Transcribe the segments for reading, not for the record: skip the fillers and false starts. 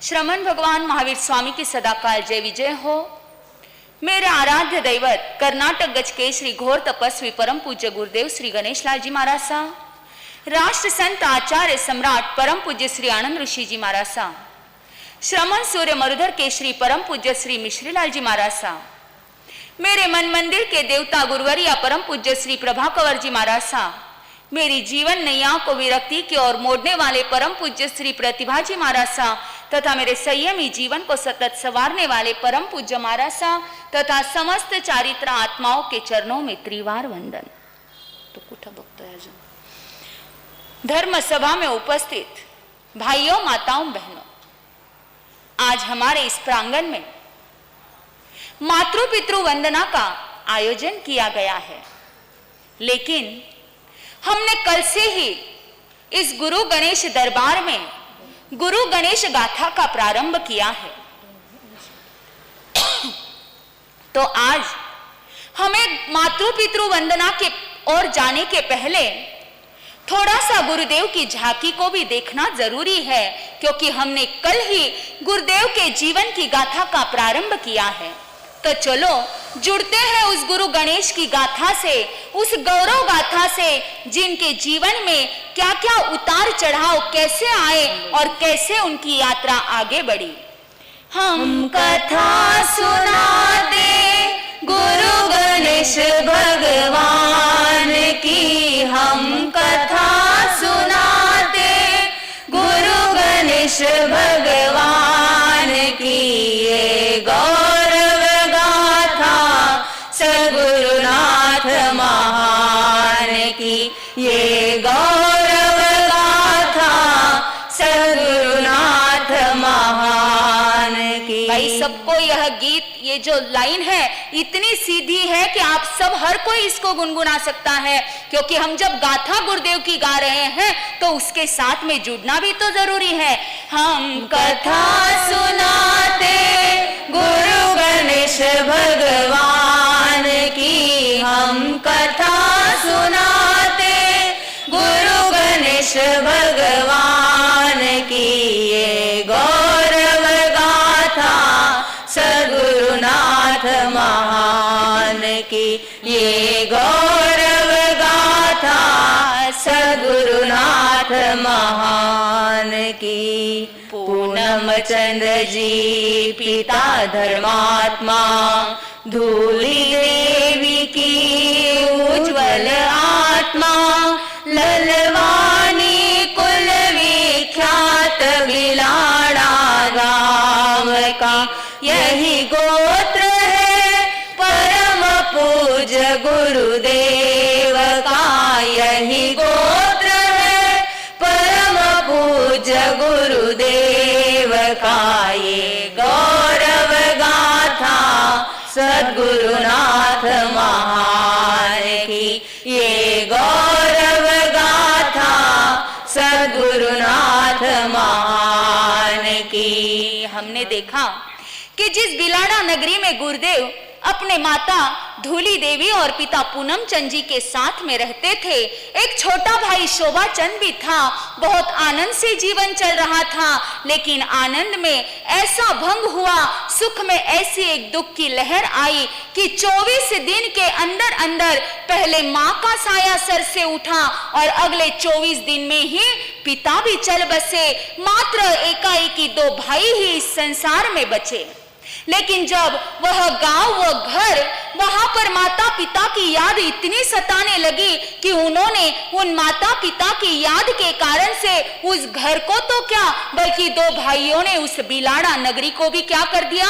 श्रमण भगवान महावीर स्वामी की सदाकाल जय विजय हो। मेरे आराध्य दैवत कर्नाटक गज के श्री घोर तपस्वी परम पूज्य गुरुदेव श्री गणेश लाल जी महाराज सा, राष्ट्र संत आचार्य सम्राट परम पूज्य श्री आनंद ऋषि जी महाराज सा, श्रमण सूर्य मरुधर के श्री परम पूज्य श्री मिश्री लाल जी महाराज सा, मेरे मन मंदिर के देवता गुरुवरिया परम पूज्य श्री प्रभा कंवर जी महाराज सा, मेरी जीवन नैया को विरक्ति की ओर मोड़ने वाले परम पूज्य श्री प्रतिभा जी महाराज सा, तथा मेरे संयमी जीवन को सतत संवारने वाले परम पूज्य महाराज सा, तथा समस्त चारित्र आत्माओं के चरणों में त्रिवार वंदन। तो कुठा भक्त अर्जुन, धर्म सभा में उपस्थित भाइयों, माताओं, बहनों, आज हमारे इस प्रांगण में मातृ पितृ वंदना का आयोजन किया गया है, लेकिन हमने कल से ही इस गुरु गणेश दरबार में गुरु गणेश गाथा का प्रारंभ किया है। तो आज हमें मातृ पितृ वंदना के ओर जाने के पहले थोड़ा सा गुरुदेव की झांकी को भी देखना जरूरी है, क्योंकि हमने कल ही गुरुदेव के जीवन की गाथा का प्रारंभ किया है। तो चलो जुड़ते हैं उस गुरु गणेश की गाथा से, उस गौरव गाथा से, जिनके जीवन में क्या क्या उतार चढ़ाव कैसे आए और कैसे उनकी यात्रा आगे बढ़ी। हम कथा सुनाते गुरु गणेश भगवान की, हम कथा सुनाते गुरु गणेश भगवान की, ये गौरव गाथा सद्गुरुनाथ महान की, ये गौरव गाथा सद्गुरुनाथ महान की। भाई सबको यह गीत, ये जो लाइन है इतनी सीधी है कि आप सब हर कोई इसको गुनगुना सकता है, क्योंकि हम जब गाथा गुरुदेव की गा रहे हैं तो उसके साथ में जुड़ना भी तो जरूरी है। हम कथा सुनाते गुरु गणेश भगवान की, हम कथा सुनाते गुरु गणेश भगवान की, ये गौरव गाथा सद्गुरुनाथ महान की, ये गौरव गाथा सद्गुरुनाथ महान की। पूनम चंद्र जी पिता धर्मात्मा, धूली देवी की उज्ज्वल आत्मा, ललवानी कुल विख्यात बिलाड़ा गांव का यही गोत्र है, परम पूज्य गुरुदेव का यही गोत्र है, परम पूज्य गुरुदेव का, ये गौरव गाथा सद्गुरुनाथ महान की, ये गौरव गाथा सद्गुरुनाथ महान की। हमने देखा कि जिस बिलाड़ा नगरी में गुरुदेव अपने माता धूली देवी और पिता पूनम चंद जी के साथ में रहते थे, एक छोटा भाई शोभा चंद भी था। बहुत आनंद से जीवन चल रहा था, लेकिन आनंद में ऐसा भंग हुआ, सुख में ऐसी एक दुख की लहर आई कि 24 दिन के अंदर अंदर पहले माँ का साया सर से उठा और अगले 24 दिन में ही पिता भी चल बसे। मात्र एकाएकी 2 भाई ही इस संसार में बचे। लेकिन जब वह गांव, वह घर, वहां पर माता पिता की याद इतनी सताने लगी कि उन्होंने उन माता पिता की याद के कारण से उस घर को तो क्या, बल्कि 2 भाइयों ने उस बिलाड़ा नगरी को भी क्या कर दिया,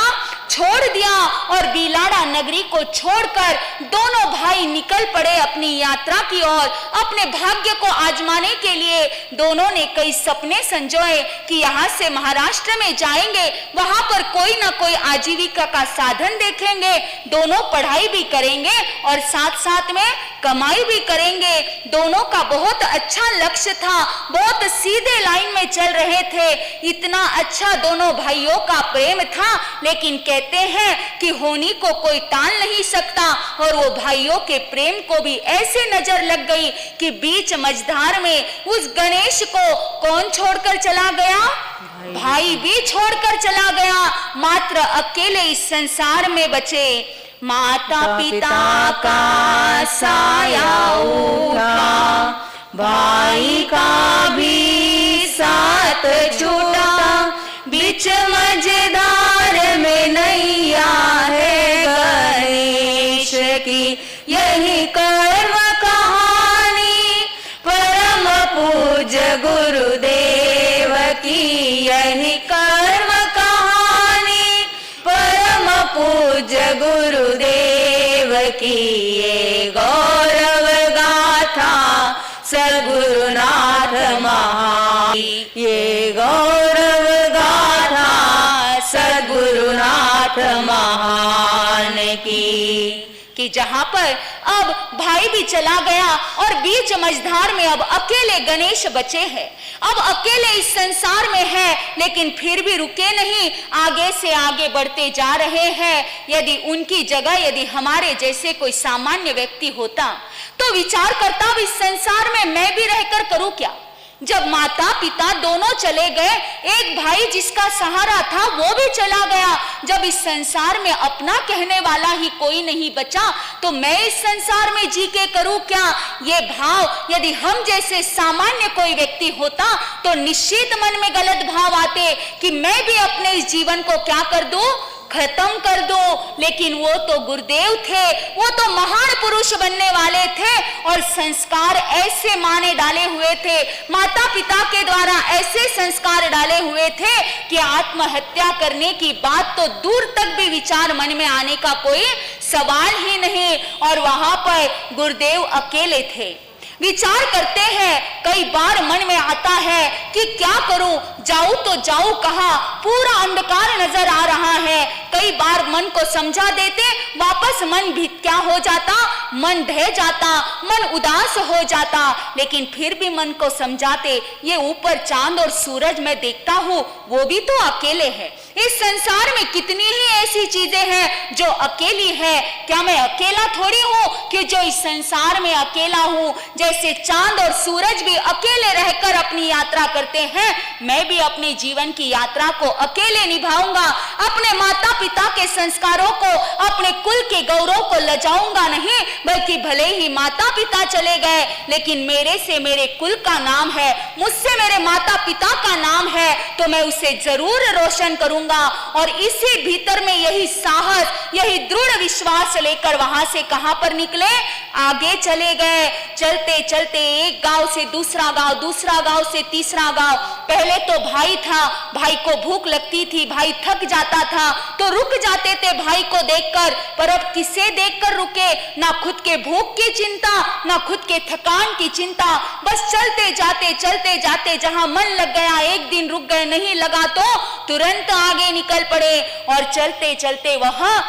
छोड़ दिया। और बिलाड़ा नगरी को छोड़कर दोनों भाई निकल पड़े अपनी यात्रा की ओर, अपने भाग्य को आजमाने के लिए। दोनों ने कई सपने संजोए कि यहाँ से महाराष्ट्र में जाएंगे, वहां पर कोई ना कोई आजीविका का साधन देखेंगे, दोनों पढ़ाई भी करेंगे और साथ साथ में कमाई भी करेंगे। दोनों का बहुत अच्छा लक्ष्य था, बहुत सीधे लाइन में चल रहे थे, इतना अच्छा दोनों भाइयों का प्रेम था। लेकिन कहते हैं कि होनी को कोई टाल नहीं सकता, और वो भाइयों के प्रेम को भी ऐसे नजर लग गई कि बीच मझधार में उस गणेश को कौन छोड़कर चला गया? भाई भी छोड़कर चला गया। मात्र अकेले इस संसार में बचे। माता पिता का साया उठा, भाई का भी साथ छूटा, बीच मझधार में नैया है गणेश की यही कर्म कहानी। परम पूज्य गुरुदेव की यही कर्म कहानी, परम पूज्य गुरुदेव की ये गौरव गाथा, सद्गुरुनाथ महान ये गौरव गाथा, सद्गुरुनाथ महान की। कि जहां पर अब भाई भी चला गया और बीच मझधार में अब अकेले गणेश बचे हैं, अब अकेले इस संसार में है, लेकिन फिर भी रुके नहीं, आगे से आगे बढ़ते जा रहे हैं। यदि उनकी जगह यदि हमारे जैसे कोई सामान्य व्यक्ति होता तो विचार करता, अब इस संसार में मैं भी रहकर करूं क्या? जब माता पिता दोनों चले गए, एक भाई जिसका सहारा था वो भी चला गया, जब इस संसार में अपना कहने वाला ही कोई नहीं बचा तो मैं इस संसार में जी के करूं क्या? ये भाव यदि हम जैसे सामान्य कोई व्यक्ति होता तो निश्चित मन में गलत भाव आते कि मैं भी अपने इस जीवन को क्या कर दूं, खत्म कर दो। लेकिन वो तो गुरुदेव थे, वो तो महान पुरुष बनने वाले थे और संस्कार ऐसे माने डाले हुए थे, माता पिता के द्वारा ऐसे संस्कार डाले हुए थे कि आत्महत्या करने की बात तो दूर तक भी विचार मन में आने का कोई सवाल ही नहीं। और वहां पर गुरुदेव अकेले थे। विचार करते हैं, कई बार मन में आता है कि क्या करूं, जाऊं तो जाऊं कहां, पूरा अंधकार नजर आ रहा है। कई बार मन को समझा देते, वापस मन भी क्या हो जाता, मन ढह जाता, मन उदास हो जाता। लेकिन फिर भी मन को समझाते, ये ऊपर चांद और सूरज मैं देखता हूं, वो भी तो अकेले है। इस संसार में कितनी ही ऐसी चीजें हैं जो अकेली है, क्या मैं अकेला थोड़ी हूं कि जो इस संसार में अकेला हूं? जैसे चांद और सूरज भी अकेले रहकर अपनी यात्रा करते हैं, मैं भी अपने जीवन की यात्रा को अकेले निभाऊंगा। अपने माता पिता के संस्कारों को, अपने कुल के गौरव को लजाऊंगा नहीं, बल्कि भले ही माता पिता चले गए लेकिन मेरे से मेरे कुल का नाम है, मुझसे मेरे माता पिता का नाम है, तो मैं उसे जरूर रोशन करूंगा। और इसी भीतर में यही साहस, यही दृढ़ विश्वास लेकर वहां से कहां पर निकले, आगे चले गए। चलते चलते एक गांव से दूसरा गांव, दूसरा गांव से तीसरा गांव। पहले तो भाई था, भाई को भूख लगती थी, भाई थक जाता था तो रुक जाते थे भाई को देखकर, पर अब किसे देखकर रुके? ना खुद के भूख की चिंता, ना खुद के थकान की चिंता, बस चलते जाते जहां मन लग गया, एक दिन रुक गए, नहीं लगा तो तुरंत आगे निकल पड़े। और चलते चलते वहां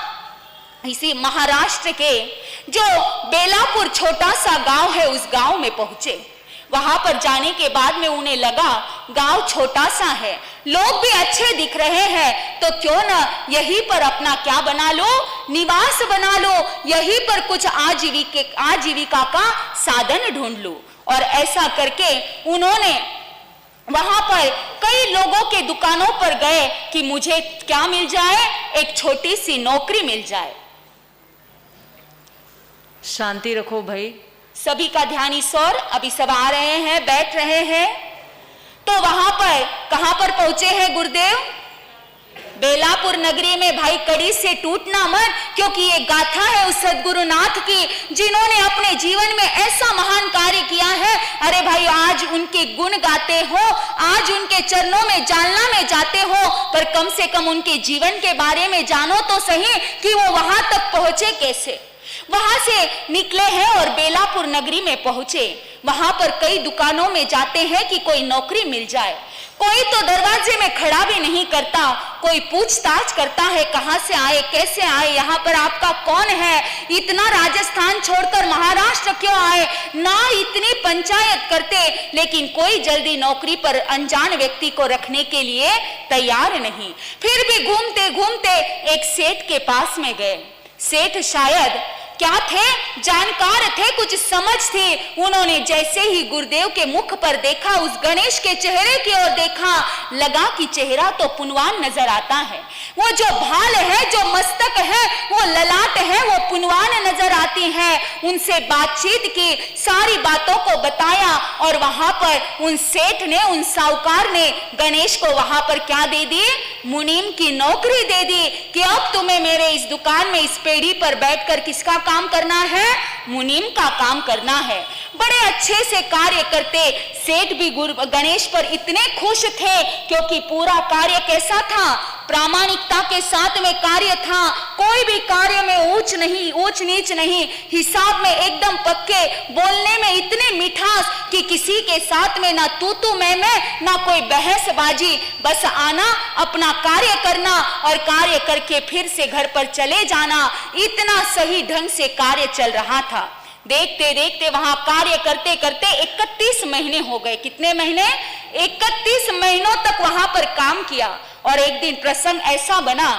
इसी महाराष्ट्र के जो बेलापुर छोटा सा गांव है, उस गांव में पहुंचे। वहां पर जाने के बाद में उन्हें लगा गांव छोटा सा है, लोग भी अच्छे दिख रहे हैं, तो क्यों ना यहीं पर अपना क्या बना लो, निवास बना लो, यहीं पर कुछ आजीविका का साधन ढूंढ लो। और ऐसा करके उन्होंने वहां पर कई लोगों के दुकानों पर गए कि मुझे क्या मिल जाए, एक छोटी सी नौकरी मिल जाए। शांति रखो भाई। सभी का ध्यान इस ओर, अभी सब आ रहे हैं, बैठ रहे हैं। तो वहां पर कहां पर पहुंचे हैं गुरुदेव? बेलापुर नगरी में। भाई कड़ी से टूटना मत, क्योंकि ये गाथा है उस सद्गुरुनाथ की जिन्होंने अपने जीवन में ऐसा महान कार्य किया है। अरे भाई, आज उनके गुण गाते हो, आज उनके चरणों में जालना में जाते हो, पर कम से कम उनके जीवन के बारे में जानो तो सही कि वो वहां तक पहुंचे कैसे। वहां से निकले हैं और बेलापुर नगरी में पहुंचे। वहां पर कई दुकानों में जाते हैं कि कोई नौकरी मिल जाए। कोई तो दरवाजे में खड़ा भी नहीं करता, कोई पूछताछ करता है कहां से आए, कैसे आए, यहाँ पर आपका कौन है, इतना राजस्थान छोड़कर महाराष्ट्र क्यों आए, ना इतनी पंचायत करते, लेकिन कोई जल्दी नौकरी पर अनजान व्यक्ति को रखने के लिए तैयार नहीं। फिर भी घूमते घूमते एक सेठ के पास में गए। सेठ शायद क्या थे, जानकार थे, कुछ समझ थी। उन्होंने जैसे ही गुरुदेव के मुख पर देखा, उस गणेश के चेहरे की ओर देखा, लगा कि चेहरा तो पुनवान नजर आता है, वो जो भाल है, जो मस्तक है, वो ललाट है, वो पुनवान नजर आती है। उनसे बातचीत की, सारी बातों को बताया और वहां पर उन सेठ ने, उन साहूकार ने गणेश को वहां पर क्या दे दी, मुनीम की नौकरी दे दी कि अब तुम्हें मेरे इस दुकान में, इस पेड़ी पर बैठकर किसका काम करना है, मुनीम का काम करना है। बड़े अच्छे से कार्य करते। सेठ भी गणेश पर इतने खुश थे क्योंकि पूरा कार्य कैसा था, प्रामाणिकता के साथ में कार्य था। कोई भी कार्य में ऊंच नीच नहीं, हिसाब में एकदम पक्के, बोलने में इतने मिठास कि किसी के साथ में ना तू मैं, ना कोई बहसबाजी, बस आना, अपना कार्य करना और कार्य करके फिर से घर पर चले जाना। इतना सही ढंग से कार्य चल रहा था। देखते देखते वहां कार्य करते करते 31 महीने हो गए। कितने महीने? 31 महीनों तक वहां पर काम किया। और एक दिन प्रसंग ऐसा बना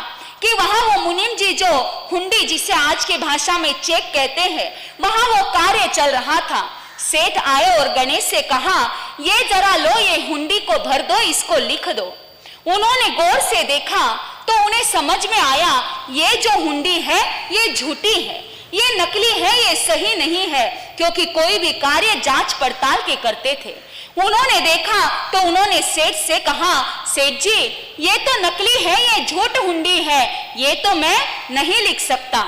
कि वहां वो मुनीम जी, जो हुंडी जिसे आज की भाषा में चेक कहते हैं, वहां वो कार्य चल रहा था। सेठ आए और गणेश से कहा, ये जरा लो, ये हुंडी को भर दो, इसको लिख दो। उन्होंने गौर से देखा तो उन्हें समझ में आया, ये जो हुंडी है ये झूठी है, ये नकली है, ये सही नहीं है, क्योंकि कोई भी कार्य जांच पड़ताल के करते थे। उन्होंने देखा तो उन्होंने सेठ से कहा, सेठ जी ये तो नकली है, ये झूठ हुंडी है, ये तो मैं नहीं लिख सकता।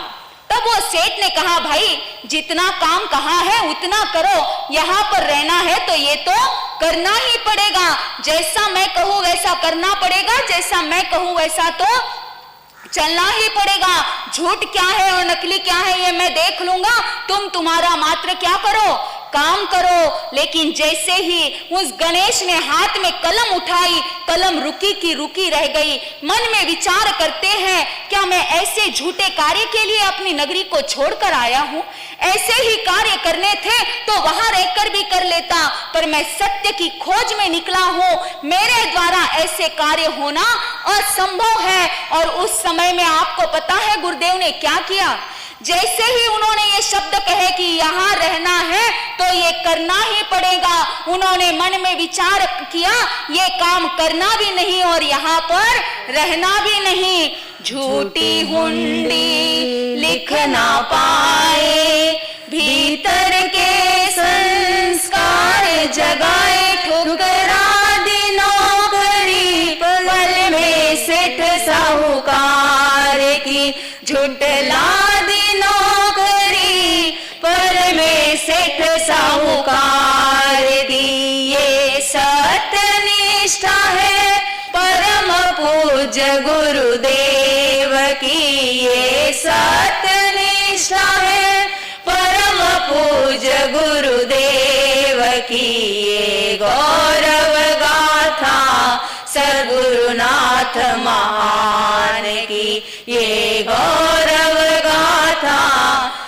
तब वो सेठ ने कहा, भाई जितना काम कहा है उतना करो, यहाँ पर रहना है तो ये तो करना ही पड़ेगा, जैसा मैं कहूँ वैसा करना पड़ेगा, जैसा मैं कहूँ वैसा तो चलना ही पड़ेगा। झूठ क्या है और नकली क्या है ये मैं देख लूंगा, तुम तुम्हारा मात्र क्या करो, काम करो। लेकिन जैसे ही उस गणेश ने हाथ में कलम उठाई, कलम रुकी की रुकी रह गई। मन में विचार करते हैं, क्या मैं ऐसे झूठे कार्य के लिए अपनी नगरी को छोड़कर आया हूँ? ऐसे ही कार्य करने थे तो वहां रहकर भी कर लेता, पर मैं सत्य की खोज में निकला हूँ, मेरे द्वारा ऐसे कार्य होना असंभव है। और उस समय में आपको पता है गुरुदेव ने क्या किया? जैसे ही उन्होंने ये शब्द कहे कि यहाँ रहना है तो ये करना ही पड़ेगा, उन्होंने मन में विचार किया, ये काम करना भी नहीं और यहाँ पर रहना भी नहीं। झूठी हुंडी लिख ना पाए, भीतर के संस्कार जगाए, ठुकरा दी नौकरी, पल में सेठ साहूकार की, झुठला दी नौकरी, पल में सेठ साहूकार की। ये सत्यनिष्ठा है परम पूज्य गुरुदेव की, ये सत्यनिष्ठा है परम पूज्य गुरुदेव की। ये गौरव गाथा सद्गुरुनाथ महान की, ये गौरव गाथा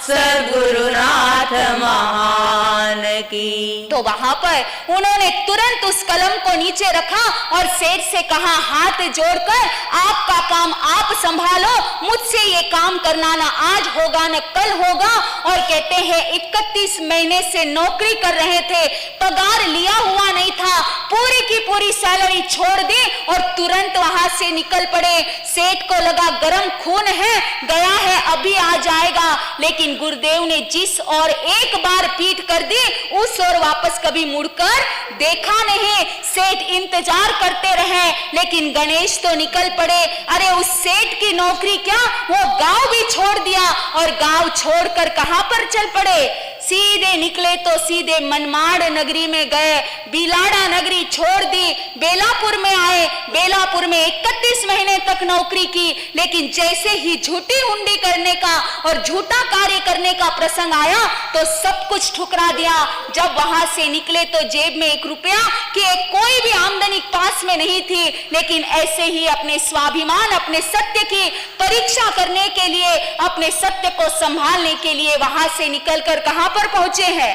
सद्गुरुनाथ महान की। तो वहां पर उन्होंने तुरंत उस कलम को नीचे रखा और सेठ से कहा, हाथ जोड़कर आपका काम आप संभालो, मुझसे ये काम करना ना आज होगा न कल होगा। और कहते हैं 31 महीने से नौकरी कर रहे थे, पगार लिया हुआ नहीं था, पूरी की पूरी सैलरी छोड़ दी और तुरंत वहां से निकल पड़े। सेठ को लगा गरम खून है, गया है अभी आ जाएगा, लेकिन गुरुदेव ने जिस और एक बार पीठ कर दी उस और वापस कभी मुड़कर देखा नहीं। सेठ इंतजार करते रहे, लेकिन गणेश तो निकल पड़े। अरे उस सेठ की नौकरी क्या, वो गांव भी छोड़ दिया और गांव छोड़कर कहां पर चल पड़े? सीधे निकले तो सीधे मनमाड़ नगरी में गए, बिलाड़ा नगरी छोड़ दी, बेलापुर में आए। बेलापुर में 31 महीने तक नौकरी की, लेकिन जैसे ही झूठी हुंडी करने का और झूठा कार्य करने का प्रसंग आया तो सब कुछ ठुकरा दिया। जब वहां से निकले तो जेब में 1 रुपया की कोई भी आमदनी पास में नहीं थी, लेकिन ऐसे ही अपने स्वाभिमान, अपने सत्य की परीक्षा करने के लिए, अपने सत्य को संभालने के लिए वहां से निकलकर कहां पर पहुंचे हैं?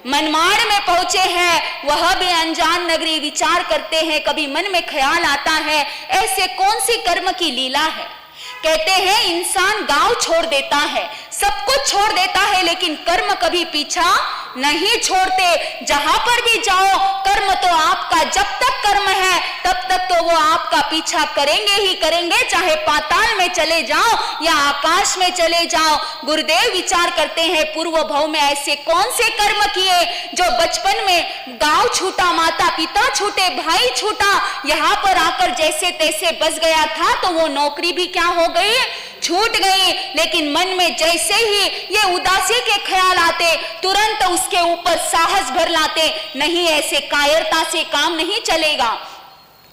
मनमाड़ में पहुंचे हैं। वह भी अनजान नगरी। विचार करते हैं, कभी मन में ख्याल आता है ऐसे कौन सी कर्म की लीला है। कहते हैं इंसान गांव छोड़ देता है, सब कुछ छोड़ देता है, लेकिन कर्म कभी पीछा नहीं छोड़ते। जहां पर भी जाओ कर्म तो आपका, जब तक कर्म है तब तक तो वो आपका पीछा करेंगे ही करेंगे, चाहे पाताल में चले जाओ या आकाश में चले जाओ। गुरुदेव विचार करते हैं पूर्व भव में ऐसे कौन से कर्म किए जो बचपन में गांव छूटा, माता पिता छूटे, भाई छूटा, यहाँ पर आकर जैसे तैसे बस गया था तो वो नौकरी भी क्या हो गई, छूट गई। लेकिन मन में जैसे ही ये उदासी के ख्याल आते तुरंत उसके ऊपर साहस भर लाते, नहीं ऐसे कायरता से काम नहीं चलेगा।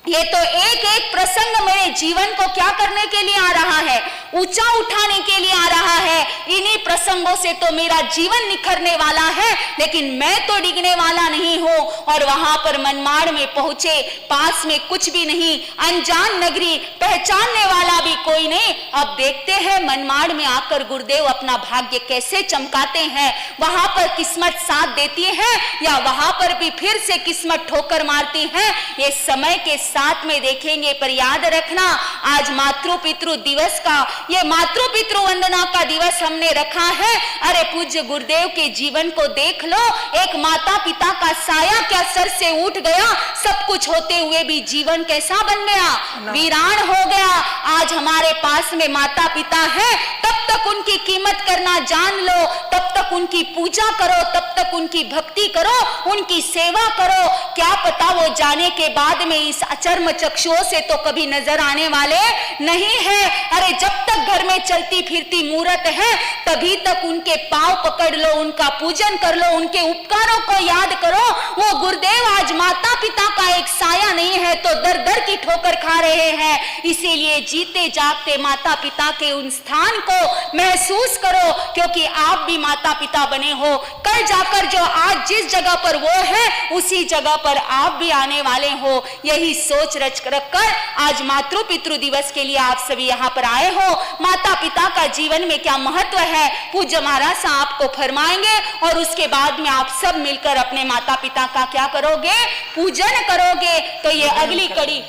ये तो एक एक प्रसंग मेरे जीवन को क्या करने के लिए आ रहा है, ऊंचा उठाने के लिए आ रहा है। इन्हीं प्रसंगों से तो मेरा जीवन निखरने वाला है, लेकिन मैं तो डिगने वाला नहीं हूं। और वहां पर मनमाड़ में पहुंचे, पास में कुछ भी नहीं, अनजान नगरी, पहचानने वाला भी कोई नहीं। अब देखते हैं मनमाड़ में आकर गुरुदेव अपना भाग्य कैसे चमकाते हैं। वहां पर किस्मत साथ देती है या वहां पर भी फिर से किस्मत ठोकर मारती है, ये समय के साथ में देखेंगे। पर याद रखना, आज मातृ पितृ दिवस का, ये मातृ पितृ वंदना का दिवस हमने रखा है। अरे पूज्य गुरुदेव के जीवन को देख लो, एक माता पिता का साया क्या सर से उठ गया, सब कुछ होते हुए भी जीवन कैसा बन गया, वीरान हो गया। आज हमारे पास में माता पिता है, तब तक उनकी कीमत करना जान लो, तब तक उनकी पूजा करो, तब तक उनकी भक्ति करो, उनकी सेवा करो। क्या पता वो जाने के बाद में इस चर्म चक्षुओं से तो कभी नजर आने वाले नहीं है। अरे जब तक घर में चलती फिरती मूर्त है तभी तक उनके पांव पकड़ लो, उनका पूजन कर लो, उनके उपकारों को याद करो। वो गुरुदेव आज माता पिता का एक साया नहीं है तो दर दर की ठोकर खा रहे हैं। इसीलिए जीते जागते माता पिता के उन स्थान को महसूस करो, क्योंकि आप भी माता पिता बने हो। कल जाकर जो आज जिस जगह पर वो है उसी जगह पर आप भी आने वाले हो। यही सोच रखकर आज मातृ पितृ दिवस के लिए आप सभी यहाँ पर आए हो। माता पिता का जीवन में क्या महत्व है पूज्य महाराज साहब आपको फरमाएंगे, और उसके बाद में आप सब मिलकर अपने माता पिता का क्या करोगे, पूजन करोगे। तो ये अगली कड़ी